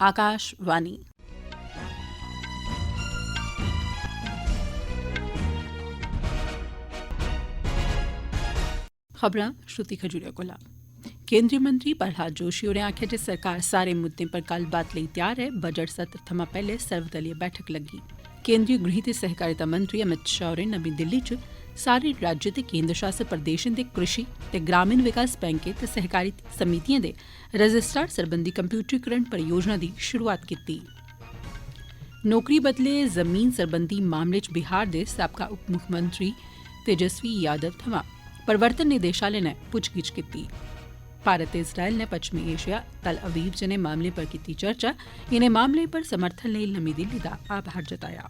आकाशवाणी। खबरां श्रुति खजूरिया कोला। केंद्रीय मंत्री प्रहलाद जोशी होरें आखेआ जे सरकार सारे मुद्दें पर गल्लबात लेई त्यार ऐ। बजट सत्र थमां पैह्ले सर्वदलीय बैठक लग्गी। केंद्रीय गृह ते सहकारिता मंत्री अमित शाह होरें नमीं दिल्ली च सारे राज्य ते केंद्र शासित प्रदेशें दे कृषि ते ग्रामीण विकास बैंकें ते सहकारी समितिएं दे रजिस्ट्रार सरबंधी कंप्यूटरीकरण परियोजना दी शुरुआत कीती। नौकरी बदले जमीन सरबंधी मामले च बिहार दे साबका उप मुक्खमंत्री तेजस्वी यादव थमां प्रवर्तन निदेशालय नै पुच्छगिच्छ कीती। भारत ते इजरायल ने पच्छमी एशिया तल अवीव जनेह मामलें पर कीती चर्चा। इनें मामलें पर समर्थन लेई नमीं दिल्ली दा आभार जताया।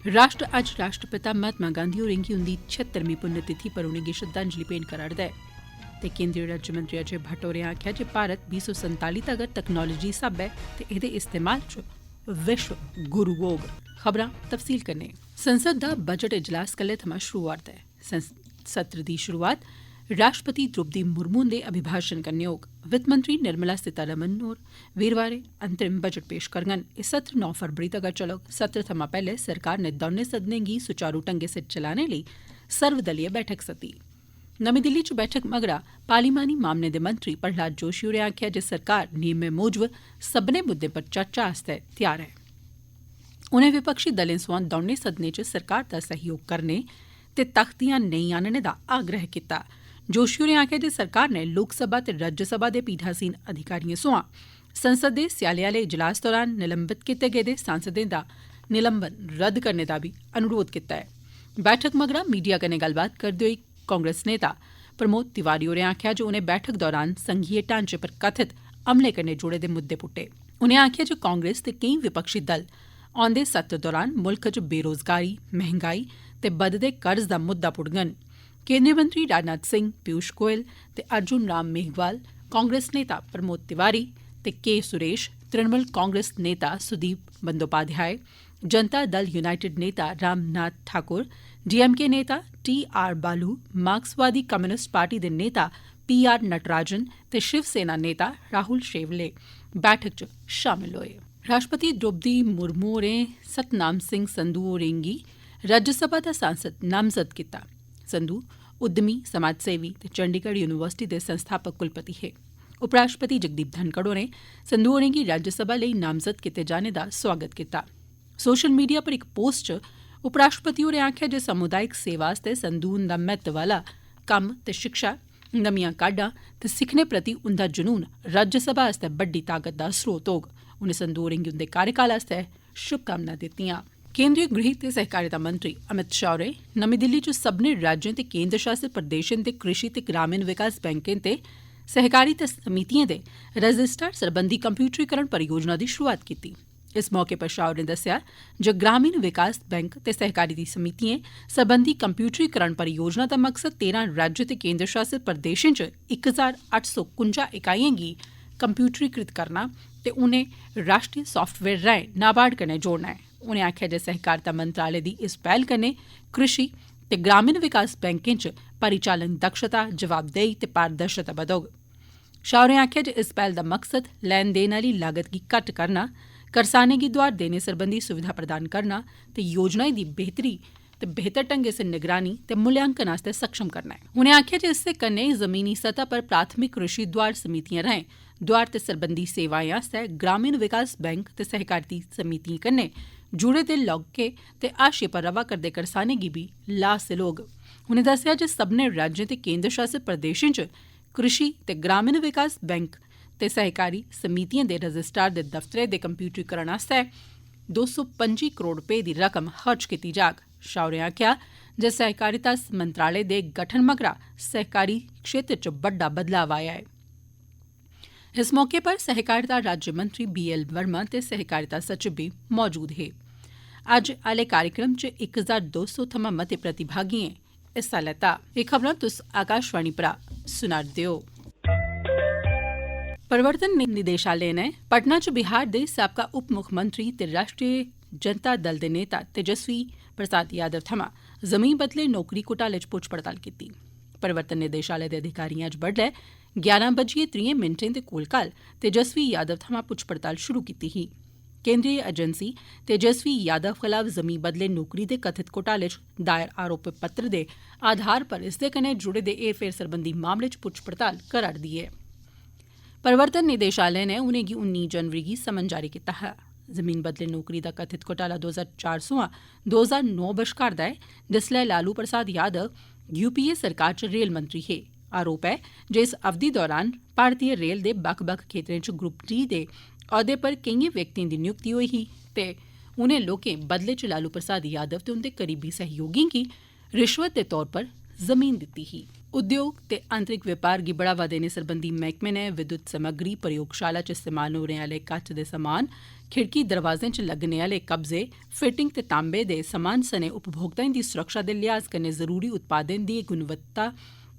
राष्ट्र अज्ज राष्ट्रपिता महात्मा गांधी होरें गी उंदी 76वीं पुण्यतिथि पर उनेंगी श्रद्धांजलि भेंट करा'रदा ऐ ते केंद्रीय राज्यमंत्री अजय भट्ट होरें आखेआ जे भारत 2047 तगर तकनालोजी स्हाबै ते एह्दे इस्तेमाल च विश्व गुरु होग। खबरां तफसील कन्नै। संसद दा बजट इजलास कल्लै थमां शुरू होआ'रदा ऐ। सत्र दी शुरुआत राष्ट्रपति द्रौपदी मुर्मू हुंदे अभिभाषण कन्नै होग। वित्त मंत्री निर्मला सीतारमण होर वीरवारें अंतरिम बजट पेश करङन। एह् सत्र 9 फरवरी तगर चलग। सत्र थमां पैह्ले सरकार नै दौनें सदनें गी सुचारू ढंगै सिर चलाने लेई सर्वदलीय बैठक सद्दी। नमीं दिल्ली च बैठक मगरा पार्लिमानी मामलें दे मंत्री प्रहलाद जोशी होरें आखेआ जे सरकार नियमें मूजब सब्भनें मुद्दें पर चर्चा आस्तै त्यार ऐ। उनें विपक्षी दलें सोयां दौनें सदनें च सरकार दा सैह्योग करने ते तख्तियां नेईं आनने दा आग्रह कीता। जोशी होरें आखेआ जे सरकार नै लोकसभा ते राज्यसभा दे पीठासीन अधिकारिएं सोयां संसद दे स्याले आले इजलास दौरान निलंबित कीते गेदे सांसदें दा निलंबन रद्द करने दा बी अनुरोध कीता ऐ। बैठक मगरा मीडिया कन्नै गल्लबात करदे होई कांग्रेस नेता प्रमोद तिवारी होरें आखेआ जे उनें बैठक दौरान संघीय ढांचे पर कथित हमले कन्नै जुड़े दे मुद्दे पुट्टे। उनें आखेआ जे कांग्रेस ते केईं विपक्षी दल औंदे सत्र दौरान मुल्ख च बेरोजगारी, महंगाई ते बधदे कर्ज दा मुद्दा पुट्टङन। केंद्रीय मंत्री राजनाथ सिंह, पीयूष गोयल ते अर्जुन राम मेघवाल, कांग्रेस नेता प्रमोद तिवारी ते के सुरेश, तृणमूल कांग्रेस नेता सुदीप बंदोपाध्याय, जनता दल यूनाइटेड नेता रामनाथ ठाकुर, डीएमके नेता टी.आर. बालू, मार्क्सवादी कम्युनिस्ट पार्टी दे नेता पी.आर. नटराजन ते शिवसेना नेता राहुल शेवले बैठक च शामल होए। राष्ट्रपति द्रौपदी मुर्मू होरें सतनाम सिंह संधू होरें गी राज्यसभा दा सांसद नामजद कीता। संधू उद्यमी, समाजसेवी ते चंडीगढ़ यूनिवर्सिटी दे संस्थापक कुलपति हे। उपराष्ट्रपति जगदीप धनखड़ होरें संधू होरें गी राज्यसभा लेई नामजद कीते जाने दा सोआगत कीता। सोशल मीडिया पर इक पोस्ट च उपराष्ट्रपति होरें आखेआ जे समुदायिक सेवा आस्तै संधू हुंदा महत्व आह्ला कम्म ते शिक्षा, नमियां काह्डां ते सिक्खने प्रति उंदा जनून राज्यसभा आस्तै बड्डी ताकत दा स्रोत होग। उनें संधू होरें गी उंदे कार्यकाल आस्तै शुभकामनां दित्तियां। केंद्रीय गृह ते सहकारिता मंत्री अमित शाह होरें नमीं दिल्ली च सब्भनें राज्यें ते केंद्र शासित प्रदेशें दे कृषि ते ग्रामीण विकास बैंकें ते सहकारी समितिएं दे रजिस्ट्रार सरबंधी कंप्यूटरीकरण परियोजना दी शुरुआत कीती। इस मौके पर शाह होरें दस्सेआ जे ग्रामीण विकास बैंक ते सहकारी समितिएं सरबंधी कंप्यूटरीकरण परियोजना दा मकसद 13 राज्य ते केंद्र शासित प्रदेशें च 1851 इकाइएं गी कंप्यूटरीकृत करना ते उनें राष्ट्रीय साफ्टवेयर राएं नाबार्ड कन्नै जोड़ना ऐ। उनें आखेआ जे सहकारिता मंत्रालय दी इस पैह्ल कन्नै कृषि ते ग्रामीण विकास बैंकें च परिचालन दक्षता, जवाबदेही ते पारदर्शिता बधोग। शाह होरें आखेआ जे इस पैह्ल दा मकसद लैन देन आह्ली लागत गी घट्ट करना, करसानें गी दोआर देने सरबंधी सुविधा प्रदान करना ते योजनाएं दी बेह्तरी ते बेह्तर ढंगै सिर निगरानी ते मूल्यांकन आस्तै सक्षम करना ऐ। उनें आखेआ जे इसदे कन्नै जमीनी सतह पर प्राथमिक कृषि दोआर समितिएं राएं दोआर ते सरबंधी सेवाएं आस्तै ग्रामीण विकास बैंक ते सहकारी समितिएं कन्नै जुड़े दे लौह्के ते हाशिए पर रवा करदे करसानें गी बी लाह् हासल होग। उनें दस्सेआ जे सब्भनें राज्यें ते केंद्र शासित प्रदेशें च कृषि ते ग्रामीण विकास बैंक ते सहकारी समितिएं दे रजिस्ट्रार दे दफ्तरै दे कंप्यूटरीकरण आस्तै 225 करोड़ रपेऽ दी रकम खर्च कीती जाग। शाह होरें आखेआ जे सहकारिता मंत्रालय दे गठन मगरा सहकारी क्षेत्र च बड्डा बदलाव आया ऐ। इस मौके पर सहकारिता राज्यमंत्री बी.एल. वर्मा ते सहकारिता सचिव बी मौजूद हे। अज्ज आह्ले कार्यक्रम च 1200 थमां मते प्रतिभागिएं हिस्सा लैता। एह् खबरां तुस आकाशवाणी परा सुना'रदे ओ। प्रवर्तन निदेशालय नै पटना च बिहार दे साबका उप मुक्खमंत्री ते राष्ट्रीय जनता दल दे नेता तेजस्वी प्रसाद यादव थमां जमीन बदले नौकरी घोटाले च पुच्छ पड़ताल कीती। प्रवर्तन निदेशालय दे अधिकारिएं अज्ज बड्डलै 11:30 दे कोलकाल तेजस्वी यादव थमां पुच्छ पड़ताल शुरू कीती ही। केंद्रीय एजेंसी तेजस्वी यादव खलाफ जमीं बदले नौकरी दे कथित घोटाले च दायर आरोप पत्र दे आधार पर इसदे कन्नै जुड़े दे हेरफेर सरबंधी मामले च पुच्छ पड़ताल करा'रदी ऐ। प्रवर्तन निदेशालय नै उनेंगी 19 जनवरी गी समन जारी कीता हा। जमीन बदले नौकरी दा कथित घोटाला 2004 सोयां 2009 बश्कार दा ऐ, जिसलै लालू प्रसाद यादव यूपीए सरकार च रेल मंत्री हे। आरोप ऐ जे इस अवधि दौरान भारतीय रेल दे बक्ख बक्ख खेत्तरें च ग्रुप डी दे औह्दे पर केइएं व्यक्तिएं दी नियुक्ति होई ही ते उनें लोकें बदले च लालू प्रसाद यादव ते उंदे करीबी सहयोगिएं गी रिश्वत दे तौर पर जमीन दित्ती ही। उद्योग ते आंतरिक व्यापार गी बढ़ावा देने सरबंधी मैह्कमे नै विद्युत समग्री प्रयोगशाला च इस्तेमाल होने आह्ले कच्च दे समान, खिड़की दरवाजें च लग्गने आह्ले कब्जे, फिटिंग ते तांबे दे समान सने उपभोक्ताएं दी सुरक्षा दे लिहाज कन्नै जरूरी उत्पादें दी गुणवत्ता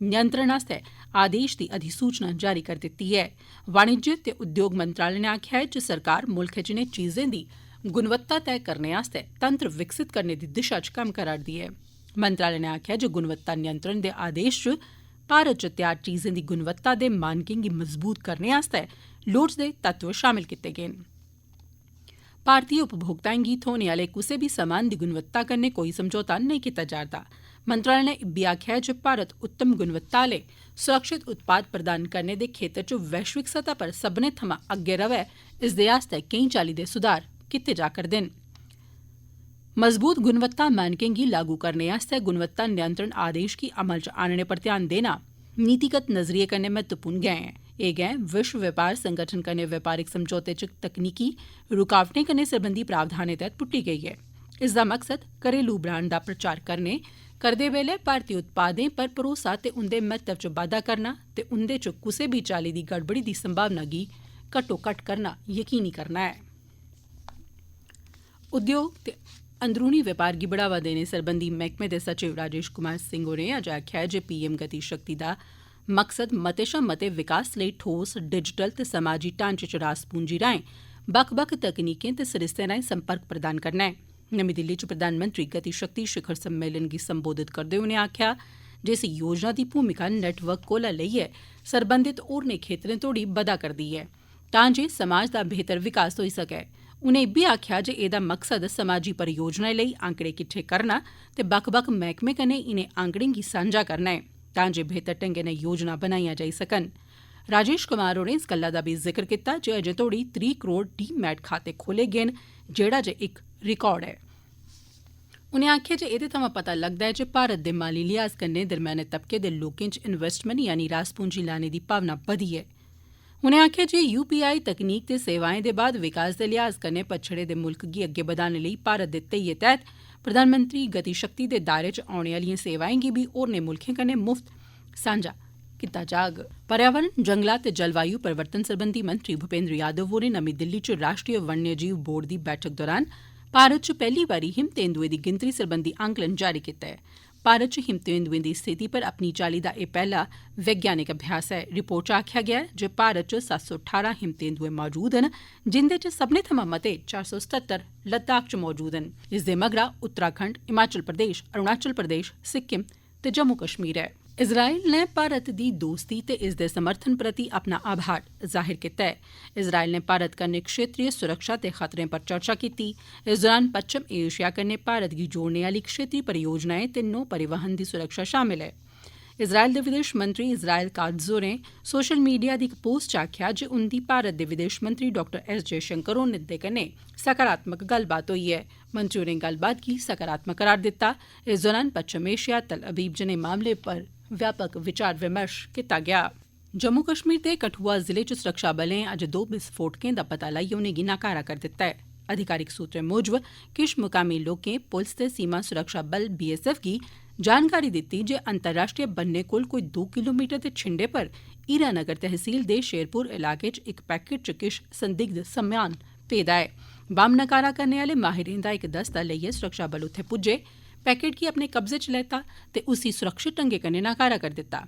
नियंत्रण आस्तै आदेश दी अधिसूचना जारी करी दित्ती ऐ। वाणिज्य ते उद्योग मंत्रालय नै आखेआ ऐ जे सरकार मुल्खै च इनें चीजें दी गुणवत्ता तय करने आस्तै तंत्र विकसित करने दी दिशा च कम्म करा'रदी ऐ। मंत्रालय नै आखेआ जे गुणवत्ता नियंत्रण दे आदेश च भारत च तैयार चीजें दी गुणवत्ता दे मानकें गी मजबूत करने आस्तै लोड़चदे तत्व शामल कीते गे न। भारतीय उपभोक्ताएं गी थ्होने आह्ले कुसै बी समान दी गुणवत्ता कन्नै कोई समझौता नेईं कीता जा'रदा। मंत्रालय नै इब्बी आखेआ जे भारत उत्तम गुणवत्ता आह्ले सुरक्षित उत्पाद प्रदान करने दे खेत्तर च वैश्विक सतह पर सब्भनें थमां अग्गै रवै, इसदे आस्तै केई चाल्ली दे सुधार कीते जा करदे न। मजबूत गुणवत्ता मानकें गी लागू करने आस्तै गुणवत्ता नियंत्रण आदेश गी अमल च आनने पर ध्यान देना नीतिगत नजरिये कन्नै महत्वपूर्ण गैं ऐ। एह् गैं विश्व व्यापार संगठन कन्नै व्यापारिक समझौते च तकनीकी रुकावटें कन्नै सरबंधी प्रावधानें तैह्त पुट्टी गेई ऐ। इसदा मकसद घरेलू ब्रांड दा प्रचार करदे बेल्लै भारतीय उत्पादें पर भरोसा ते उंदे महत्व च बाद्दा करना ते उंदे च कुसै बी चाल्ली दी गड़बड़ी दी संभावना गी घट्टोघट्ट करना यकीनी करना ऐ। उद्योग ते अंदरूनी व्यापार गी बढ़ावा देने सरबंधी मैह्कमे दे सचिव राजेश कुमार सिंह होरें अज्ज आखेआ जे पीएम गति शक्ति दा मकसद मते शा मते विकास लेई ठोस, डिजिटल ते समाजी ढांचे च रास पूंजी राएं बक्ख बक्ख तकनीकें ते सरिस्तें राएं संपर्क प्रदान करना ऐ। नमीं दिल्ली च प्रधानमंत्री गति शक्ति शिखर सम्मेलन गी संबोधित करदे होई उनें आखेआ जे इस योजना दी भूमिका नेटवर्क कोला लेइयै सरबंधित होरनें खेत्तरें तोड़ी बधा करदी ऐ तां जे समाज दा बेहतर विकास होई सकै। उनें इब्बी आखेआ जे एह्दा मकसद समाजी परियोजनाएं लेई आंकड़े किट्ठे करना ते बक्ख बक्ख मैह्कमें कन्नै इनें आंकड़ें गी सांझा करना ऐ तां जे बेहतर ढंगै नै योजना बनाइयां जाई सकन। राजेश कुमार होरें इस गल्ला दा बी जिक्र कीता जे अजें तोड़ी 30 करोड़ डीमैट खाते खोले गे न, जेह्ड़ा जे इक रिकार्ड ऐ। उनें आखेआ जे एह्दे थमां पता लगदा ऐ जे भारत दे माली लिहाज कन्नै दरम्याने तबके दे लोकें च इन्वेस्टमेंट यानी रास पूंजी लाने दी भावना बधी ऐ। उनें आखेआ जे यूपीआई तकनीक ते सेवाएं दे बाद विकास दे लिहाज कन्नै पच्छड़े दे मुल्ख गी अग्गे बधाने लेई भारत दे ध्येइये तैह्त प्रधानमंत्री गति शक्ति दे दायरे च औने आह्लिएं सेवाएं गी बी होरनें मुल्खें कन्नै मुफ्त सांझा कीता जाग। पर्यावरण, जंगलात ते जलवायु परिवर्तन सरबंधी मंत्री भूपेन्द्र यादव होरें नमीं दिल्ली च राष्ट्रीय वन्यजीव बोर्ड दी बैठक दौरान भारत च पैह्ली बारी हिम तेंदुए दी गिनतरी सरबंधी आंकलन जारी कीता ऐ। भारत च हिम तेंदुएं दी स्थिति पर अपनी चाल्ली दा एह् पैह्ला वैज्ञानिक अभ्यास ऐ। रिपोर्ट च आखेआ गेआ ऐ जे भारत च 718 हिम तेंदुए मौजूद न, जिंदे च सब्भनें थमां मते 477 लद्दाख च मौजूद न। इसदे मगरा उत्तराखंड, हिमाचल प्रदेश, अरुणाचल प्रदेश, सिक्किम ते जम्मू कश्मीर ऐ। इजराइल नै भारत दी दोस्ती ते इसदे समर्थन प्रति अपना आभार जाहिर कीता ऐ। इजराइल नै भारत कन्नै क्षेत्रीय सुरक्षा ते खतरें पर चर्चा कीती। इस दौरान पच्छम एशिया कन्नै भारत गी जोड़ने आह्ली क्षेत्रीय परियोजनाएं ते नौ परिवहन दी सुरक्षा शामल ऐ। इजराइल दे विदेश मंत्री इजराइल काट्ज होरें सोशल मीडिया दी इक पोस्ट च आखेआ जे उंदी भारत दे विदेश मंत्री डाक्टर एस जयशंकर हुंदे कन्नै सकारात्मक गल्लबात होई ऐ। मंत्री होरें गल्लबात गी सकारात्मक करार दित्ता। इस दौरान पच्छम एशिया, तल अवीब जनेह मामले पर व्यापक विचार विमर्श कीता गेआ। जम्मू कश्मीर दे कठुआ जिले च सुरक्षाबलें अज्ज 2 विस्फोटकें दा पता लाइयै उनेंगी नाकारा करी दित्ता ऐ। अधिकारिक सूत्रें मूजब किश मुकामी लोकें पुलस ते सीमा सुरक्षा बल बीएसएफ गी जानकारी दित्ती जे अंतर्राष्ट्रीय बन्ने कोल कोई 2 किलोमीटर दे छिंडे पर हीरानगर तहसील दे शेरपुर इलाके च इक पैकेट च किश संदिग्ध समेयान पेदा ऐ। बम्ब नकारा करने आह्ले माहिरें दा इक दस्ता लेइयै सुरक्षाबल उत्थै पुज्जे, पैकेट गी अपने कब्जे च लैता ते उसी सुरक्षित ढंगै कन्नै नाकारा करी दित्ता।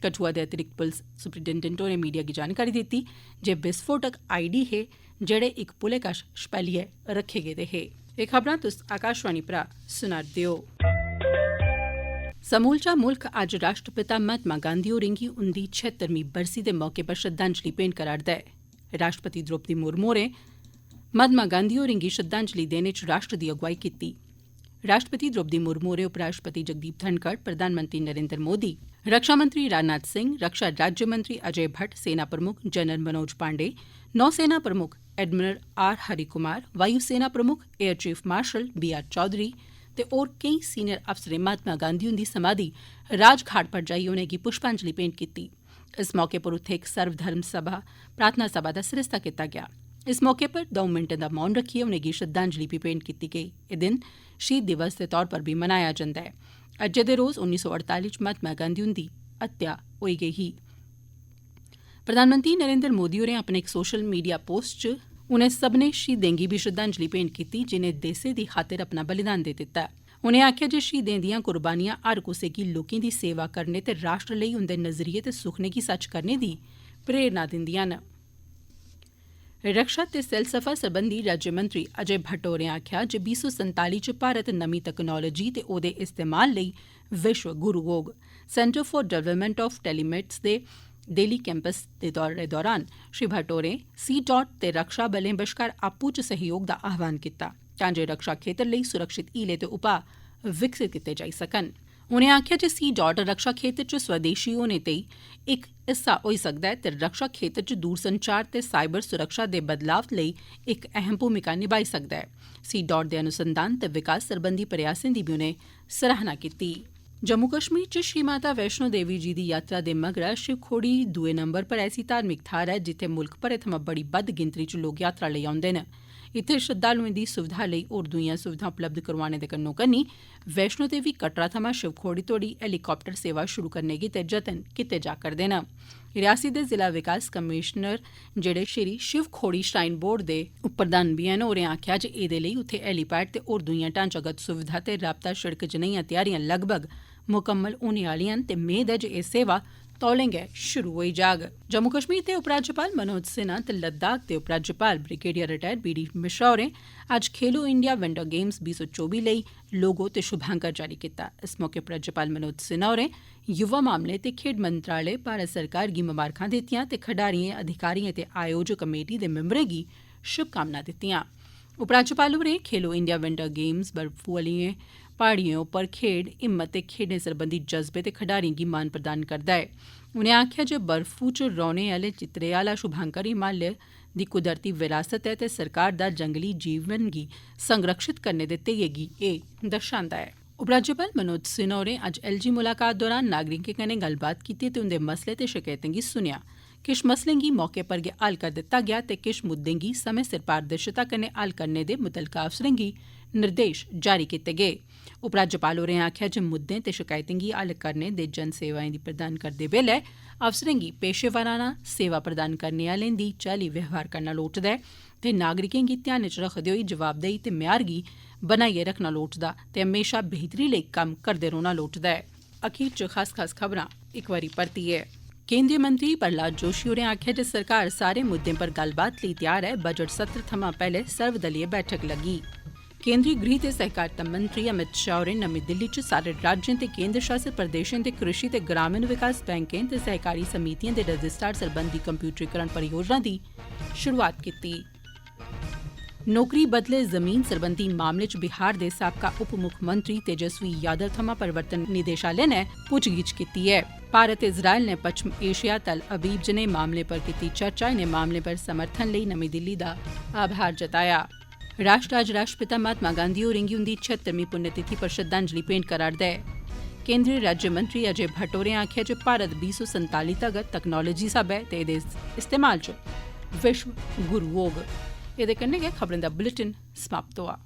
कठुआ दे अतिरिक्त पुलस सुपरिटेंडेंट होरें मीडिया गी जानकारी दित्ती जे विस्फोटक आईडी हे जेह्ड़े इक पुलै कश छपैलियै रखे गेदे हे। एह् खबरां तुस आकाशवाणी परा सुना' रदे ओ। समूलचा मुल्ख अज्ज राष्ट्रपिता महात्मा गांधी होरें गी उन्दी 76वीं बरसी दे मौके पर श्रद्धांजलि भेंट करा'रदा ऐ। राष्ट्रपति द्रौपदी मुर्मू होरें महात्मा गांधी होरें गी श्रद्धांजलि देने च राष्ट्र दी अगुवाई कीती। राष्ट्रपति द्रौपदी मुर्मू होरें उपराष्ट्रपति जगदीप धनखड़, प्रधानमंत्री नरेंद्र मोदी, रक्षा मंत्री राजनाथ सिंह, रक्षा राज्य मंत्री अजय भट्ट, सेना प्रमुख जनरल मनोज पांडे, नौसेना प्रमुख एडमिरल आर हरिकुमार, वायु सेना प्रमुख air chief marshal B R Chaudhari ते होर केई सीनियर अफसरें महात्मा गांधी हुंदी समाधि राजघाट पर जाइयै उनेंगी पुष्पांजलि भेंट कीती। इस मौके पर उत्थे इक सर्वधर्म सभा प्रार्थना सभा दा सरिस्ता कीता गेआ। इस मौके पर 2 मिंटें दा मौन रखियै उनेंगी श्रद्धांजलि बी भेंट कीती गेई। एह् दिन शहीद दिवस दे तौर पर बी मनाया जंदा ऐ। अज्जै दे रोज 1948 च महात्मा गांधी हुंदी हत्या होई गेई ही। प्रधानमंत्री नरेंद्र मोदी होरें अपने इक सोशल मीडिया पोस्ट च उनें सब्भनें शहीदें गी बी श्रद्धांजलि भेंट कीती जिनें देसै दी खातिर अपना बलिदान देई दित्ता। उनें आखेआ जे शहीदें दियां कुर्बानियां हर कुसै गी लोकें दी सेवा करने ते राष्ट्र लेई उंदे नजरिये ते सुखने गी सच करने दी प्रेरणा दिंदियां न। रक्षा ते सैलसफा सरबंधी राज्यमंत्री अजय भट्ट होरें आखेआ जे 2047 च भारत नमीं तकनालोजी ते ओह्दे इस्तेमाल लेई विश्व गुरु होग। Centre for development of telematics दे दिल्ली कैंपस दे दौरे दौरान श्री भट्ट होरें C.डॉट ते रक्षा बलें बश्कार आपूं च सहयोग दा आह्वान कीता तां जे रक्षा खेतर लेई सुरक्षित हीले ते उपाऽ विकसित कीते जाई सकन। उनें आखेआ जे C.डॉट रक्षा खेतर च स्वदेशी होने ताईं इक हिस्सा होई सकदा ऐ ते रक्षा खेतर च दूरसंचार ते साइबर सुरक्षा दे बदलाव लेई इक अहम भूमिका निभाई सकदा ऐ। C.डॉट दे अनुसंधान ते विकास सरबंधी प्रयासें दी बी उनें सराहना कीती। जम्मू कश्मीर च श्री माता वैष्णो देवी जी दी यात्रा दे मगरा शिवखोड़ी दुए नंबर पर ऐसी धार्मिक थाह्र ऐ जित्थै मुल्ख भरै थमां बड़ी बद्द गिनतरी च लोक यात्रा लेई औंदे न। इत्थै श्रद्धालुएं दी सुविधा लेई होर दुईयां सुविधां उपलब्ध करोआने दे कन्नो कन्नी वैष्णो देवी कटड़ा थमां शिवखोड़ी तोड़ी हेलीकाप्टर सेवा शुरू करने गितै जतन कीते जा करदे न। रियासी दे जिला विकास कमिशनर जेह्ड़े श्री शिवखोड़ी श्राइन बोर्ड दे उपप्रधान बी हैन होरें आखेआ जे एह्दे लेई उत्थै हेलीपैड ते होर दुईयां ढांचागत सुविधां ते राबता शिड़क जनेहियां तैयारियां लगभग मुकम्मल होने आह्लियां न ते मेद ऐ जे एह् सेवा तौले गै शुरू होई जाग। जम्मू कश्मीर दे उपराज्यपाल मनोज सिन्हा ते लद्दाख दे उपराज्यपाल ब्रिगेडियर रिटायर्ड बी.डी. मिश्रा होरें अज्ज खेलो इंडिया विंटर गेम्स 2024 लेई लोगो ते शुभांकर जारी कीता। इस मौके उपराज्यपाल मनोज सिन्हा होरें युवा मामले ते खेड्ड मंत्रालय भारत सरकार गी ममारखां दित्तियां ते खडारिएं, अधिकारिएं ते आयोजक कमेटी दे मिंबरें गी शुभकामनां दित्तियां। उपराज्यपाल होरें खेलो इंडिया विंटर गेम्स बर्फू आह्लियें प्हाड़ियें उप्पर खेड्ड हिम्मत ते खेड्डें सरबंधी जज्बे ते खडारिएं गी मान प्रदान करदा ऐ। उनें आखेआ जे बर्फू च रौह्ने आह्ले चित्रे आह्ला शुभांकर हिमालय दी कुदरती विरासत ऐ ते सरकार दा जंगली जीवन गी संरक्षित करने दे ध्येइये गी एह् दर्शांदा ऐ। उपराज्यपाल मनोज सिन्हा होरें अज्ज LG मुलाकात दौरान नागरिकें कन्नै गल्लबात कीती ते उंदे मसले ते शकैतें गी सुनेआ। किश मसलें गी मौके पर गै हल करी दित्ता गेआ ते किश मुद्दें गी समें सिर पारदर्शिता कन्नै हल करने दे मुतलका अफसरें गी निर्देश जारी कीते गे। उपराज्यपाल होरें आखेआ जे मुद्दें ते शकैतें गी हल करने ते जन सेवाएं दी प्रदान करदे बेल्लै अफसरें गी पेशेवराना सेवा प्रदान करने आह्लें दी चाल्ली व्यवहार करना लोड़चदा ऐ ते नागरिकें गी ध्यानै च रखदे होई जवाबदेही ते म्यार गी बनाइयै रखना लोड़चदा ते म्हेशा बेहतरी लेई कम्म करदे रौह्ना लोड़चदा ऐ। अखीर च खास खबरां इक बारी परतियै केंद्रीय मंत्री प्रहलाद जोशी होरें आखेआ जे सरकार सारे मुद्दें पर गल्लबात लेई त्यार ऐ। बजट सत्र थमां पैह्ले सर्वदलीय बैठक लग्गी। केंद्रीय गृह ते सहकारिता मंत्री अमित शाह होरें नमीं दिल्ली च सारे राज्यें ते केंद्र शासित प्रदेशें दे कृषि ते ग्रामीण विकास बैंकें ते सहकारी समितिएं दे रजिस्ट्रार सरबंधी कंप्यूटरीकरण परियोजना दी शुरुआत कीती। नौकरी बदले जमीन सरबंधी मामले च बिहार दे साबका उप मुक्खमंत्री तेजस्वी यादव थमां प्रवर्तन निदेशालय नै पुच्छगिच्छ कीती ऐ। भारत ते इज़राइल ने पश्चिम एशिया तल अबीब जनेह् मामले पर कीती चर्चा। इनें मामलें पर समर्थन लेई नमीं दिल्ली दा आभार जताया। राष्ट्र अज्ज राष्ट्रपिता महात्मा गांधी होरें गी उंदी 76वीं पुण्यतिथि पर श्रद्धांजलि भेंट करा'रदा ऐ। केंद्रीय राज्य मंत्री अजय भट्ट होरें आखेआ जे भारत 2047 तगर तकनालोजी स्हाबै ते एह्दे इस्तेमाल च विश्व गुरु होग। एह्दे कन्नै गै खबरें दा बुलेटिन समाप्त होआ।